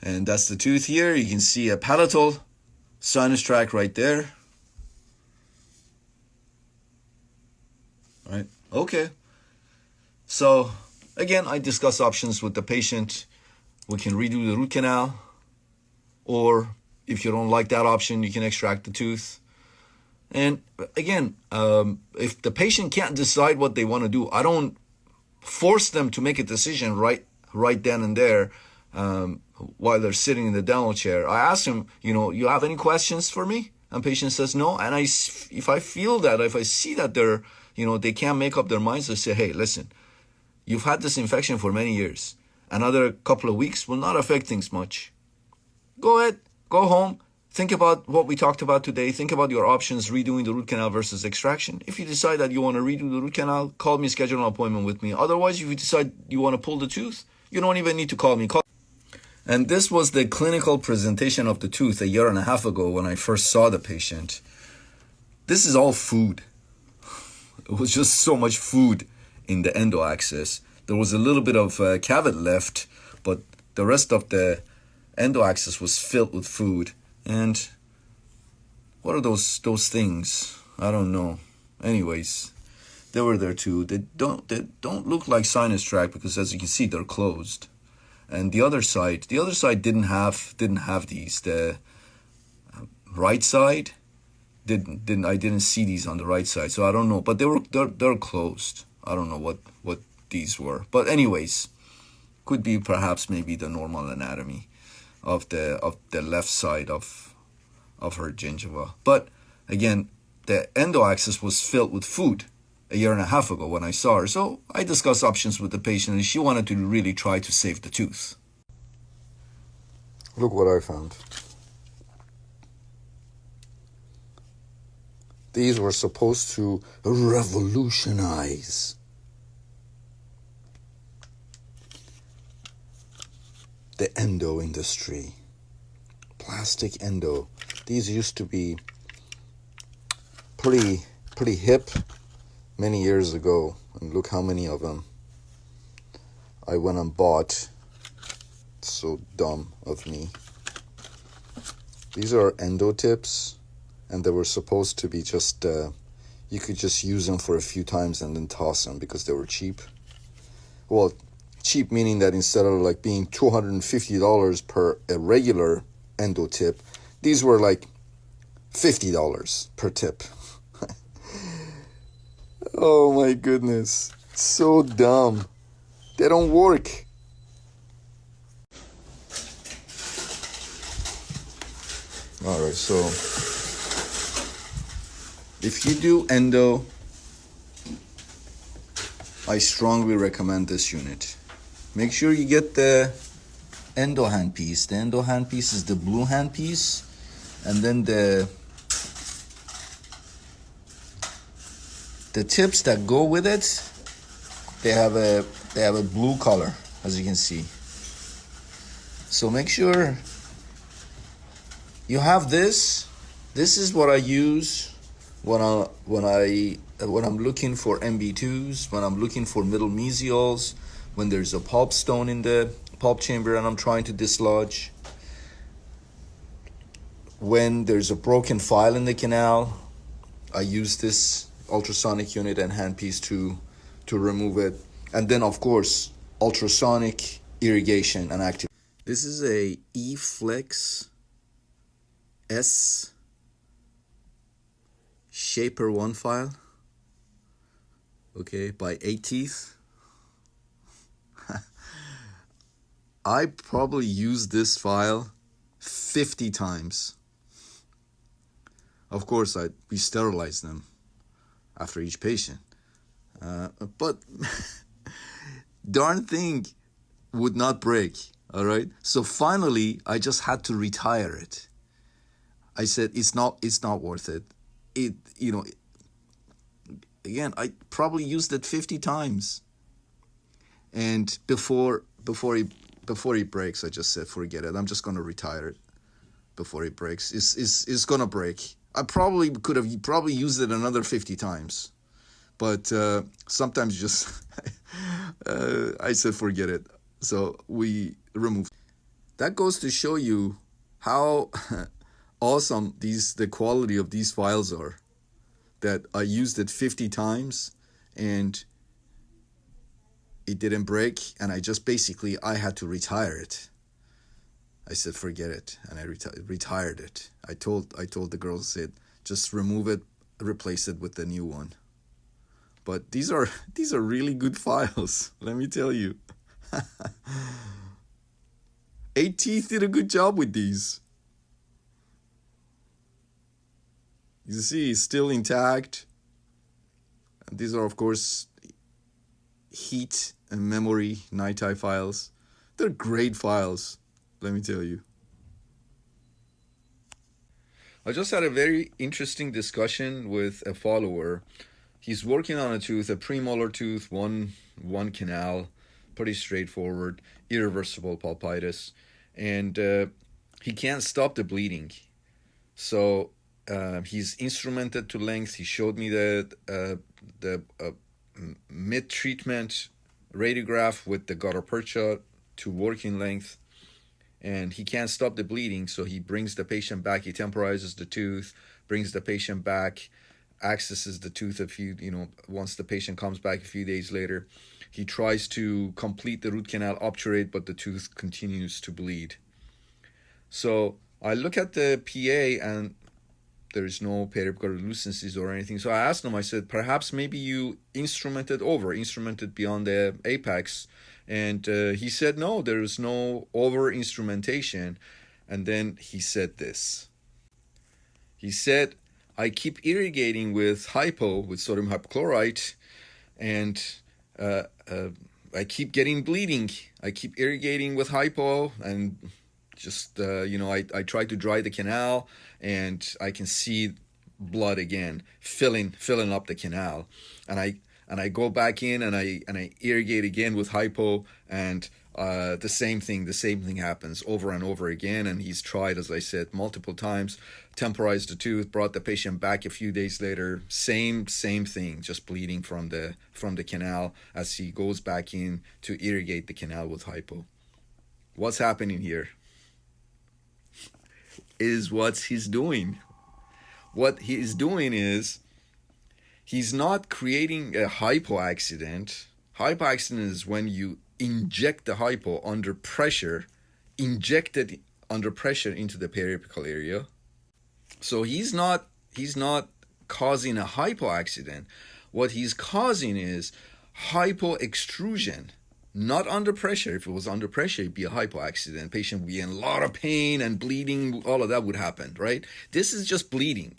And that's the tooth here. You can see a palatal sinus tract right there. Right? Okay. So, again, I discuss options with the patient. We can redo the root canal, or if you don't like that option, you can extract the tooth. And again, if the patient can't decide what they want to do, I don't force them to make a decision right then and there while they're sitting in the dental chair. I ask them, you have any questions for me? And patient says no. And if I feel that, if I see that they're, they can't make up their minds, I say, hey, listen, you've had this infection for many years. Another couple of weeks will not affect things much. Go ahead, go home, think about what we talked about today. Think about your options, redoing the root canal versus extraction. If you decide that you want to redo the root canal, call me, schedule an appointment with me. Otherwise, if you decide you want to pull the tooth, you don't even need to call me. And this was the clinical presentation of the tooth a year and a half ago when I first saw the patient. This is all food. It was just so much food in the endo axis. There was a little bit of cavity left, but the rest of the endo axis was filled with food. And what are those things? I don't know. Anyways, they were there too. They don't look like sinus tract because, as you can see, they're closed. And the other side didn't have these. The right side I didn't see these on the right side, so I don't know. But they're closed. I don't know what these were. But anyways, could be perhaps maybe the normal anatomy of the left side of her gingiva. But again, the endo axis was filled with food a year and a half ago when I saw her. So I discussed options with the patient, and she wanted to really try to save the tooth. Look what I found. These were supposed to revolutionize the endo industry. Plastic endo. These used to be pretty hip many years ago, and look how many of them I went and bought. So dumb of me. These are endo tips, and they were supposed to be just you could just use them for a few times and then toss them because they were cheap. Well, cheap meaning that instead of like being $250 per a regular endo tip, these were like $50 per tip. Oh my goodness, so dumb. They don't work. All right, so if you do endo, I strongly recommend this unit. Make sure you get the endo handpiece. The endo handpiece is the blue handpiece, and then the tips that go with it, they have a blue color, as you can see. So make sure you have this. This is what I use when I'm looking for MB2s, when I'm looking for middle mesials, when there's a pulp stone in the pulp chamber and I'm trying to dislodge, when there's a broken file in the canal, I use this ultrasonic unit and handpiece to remove it. And then, of course, ultrasonic irrigation and activation. This is a E-Flex S Shaper 1 file, okay, by 8 Teeth. I probably used this file 50 times. Of course, we sterilize them after each patient. But darn thing would not break, all right? So finally, I just had to retire it. I said, it's not worth it. Again, I probably used it 50 times. And before he breaks, I just said, forget it. I'm just going to retire it before it breaks. It's going to break. I probably could have used it another 50 times. But sometimes just, I said, forget it. So we removed. that goes to show you how awesome the quality of these files are. That I used it 50 times and it didn't break, and I had to retire it. I said forget it, and I retired it. I told the girls, said just remove it, replace it with the new one. But these are really good files, let me tell you. 8 Teeth did a good job with these. You see, it's still intact. And these are, of course, heat and memory NiTi files. They're great files, let me tell you. I just had a very interesting discussion with a follower. He's working on a tooth, a premolar tooth, one canal, pretty straightforward, irreversible pulpitis, and he can't stop the bleeding. So he's instrumented to length. He showed me the mid-treatment radiograph with the gutta percha to working length, and he can't stop the bleeding, so he brings the patient back, he temporizes the tooth, brings the patient back, accesses the tooth once the patient comes back a few days later. He tries to complete the root canal obturate, but the tooth continues to bleed. So I look at the PA and there's no periapical lucencies or anything. So I asked him, I said, perhaps maybe you instrumented beyond the apex. And he said, no, there is no over instrumentation. And then he said this. He said, I keep irrigating with Hypo, with sodium hypochlorite, and I keep getting bleeding. I keep irrigating with Hypo, and just, I try to dry the canal, and I can see blood again, filling up the canal. And I go back in and I irrigate again with Hypo, and the same thing happens over and over again. And he's tried, as I said, multiple times, temporized the tooth, brought the patient back a few days later, same thing, just bleeding from the canal as he goes back in to irrigate the canal with Hypo. What's happening here is what he's doing. What he is doing is he's not creating a hypo accident. Hypo accident is when you inject the hypo under pressure, inject it under pressure into the periapical area. So he's not causing a hypo accident. What he's causing is hypo extrusion. Not under pressure. If it was under pressure, it'd be a hypo accident. Patient would be in a lot of pain and bleeding. All of that would happen, right? This is just bleeding.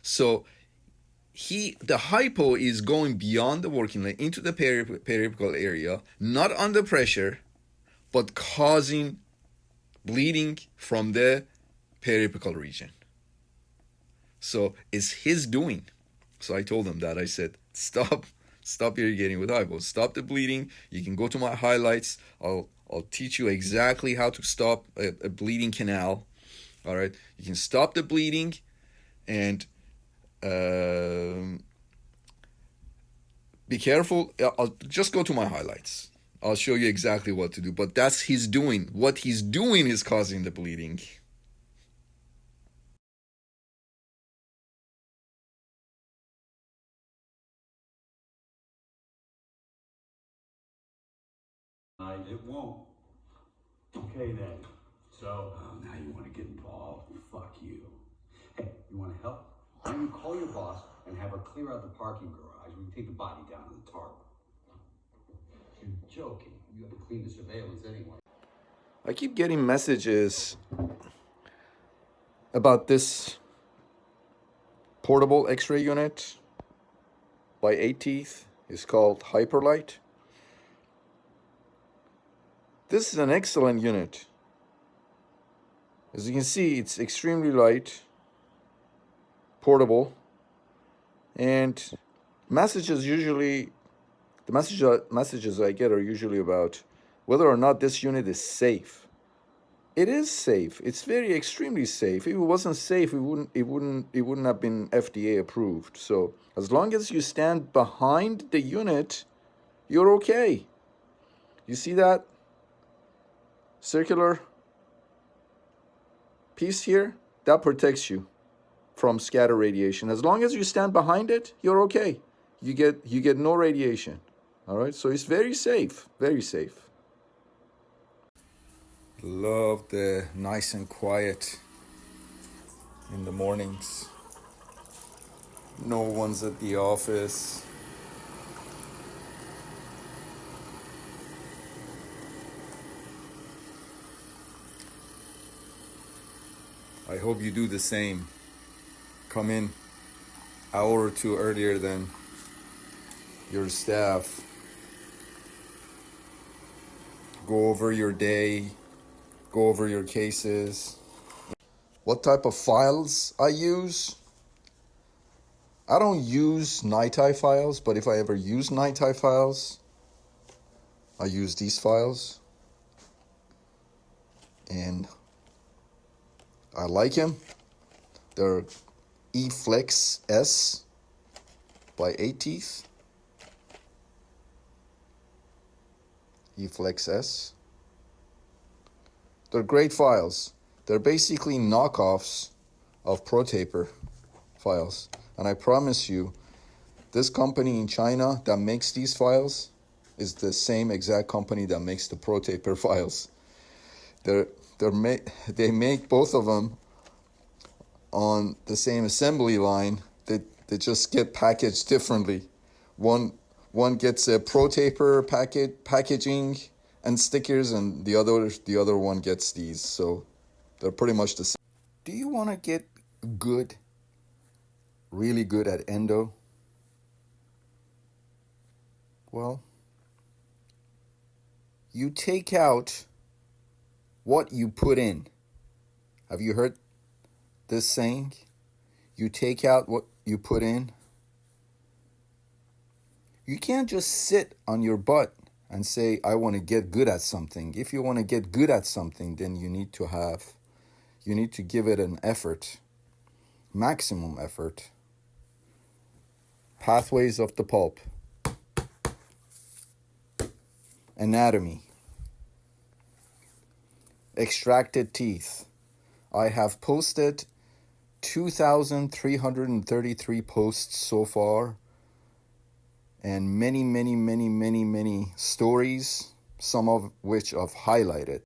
So the hypo is going beyond the working line into the periapical area, not under pressure, but causing bleeding from the periapical region. So it's his doing. So I told him that. I said, stop irrigating with Hypo. Stop the bleeding. You can go to my highlights. I'll teach you exactly how to stop a bleeding canal. All right. You can stop the bleeding, and be careful. I'll just go to my highlights. I'll show you exactly what to do. But that's his doing. What he's doing is causing the bleeding. It won't. Okay then. So now you want to get involved? Fuck you. Hey, you want to help? Why don't you call your boss and have her clear out the parking garage? We can take the body down to the tarp. You're joking. You have to clean the surveillance anyway. I keep getting messages about this portable X-ray unit by 8 Teeth. It's called Hyperlight. This is an excellent unit. As you can see, it's extremely light, portable, and the messages I get are usually about whether or not this unit is safe. It is safe. It's very extremely safe. If it wasn't safe, it wouldn't have been FDA approved. So as long as you stand behind the unit, you're okay. You see that? Circular piece here, that protects you from scatter radiation. As long as you stand behind it, you're okay. You get no radiation. All right, so it's very safe, very safe. Love the nice and quiet in the mornings. No one's at the office. I hope you do the same. Come in hour or two earlier than your staff. Go over your day, go over your cases. What type of files I use? I don't use NiTi files, but if I ever use NiTi files, I use these files. And I like them. They're eFlex S by 8 Teeth. eFlex S. They're great files. They're basically knockoffs of ProTaper files. And I promise you, this company in China that makes these files is the same exact company that makes the ProTaper files. They make both of them on the same assembly line. They just get packaged differently. One gets a ProTaper packaging and stickers, and the other one gets these. So they're pretty much the same. Do you want to get good, really good at endo? Well, you take out what you put in. Have you heard this saying? You take out what you put in. You can't just sit on your butt and say, I want to get good at something. If you want to get good at something, then you need to give it an effort, maximum effort. Pathways of the pulp. Anatomy. Extracted teeth. I have posted 2,333 posts so far, and many stories, some of which I've highlighted.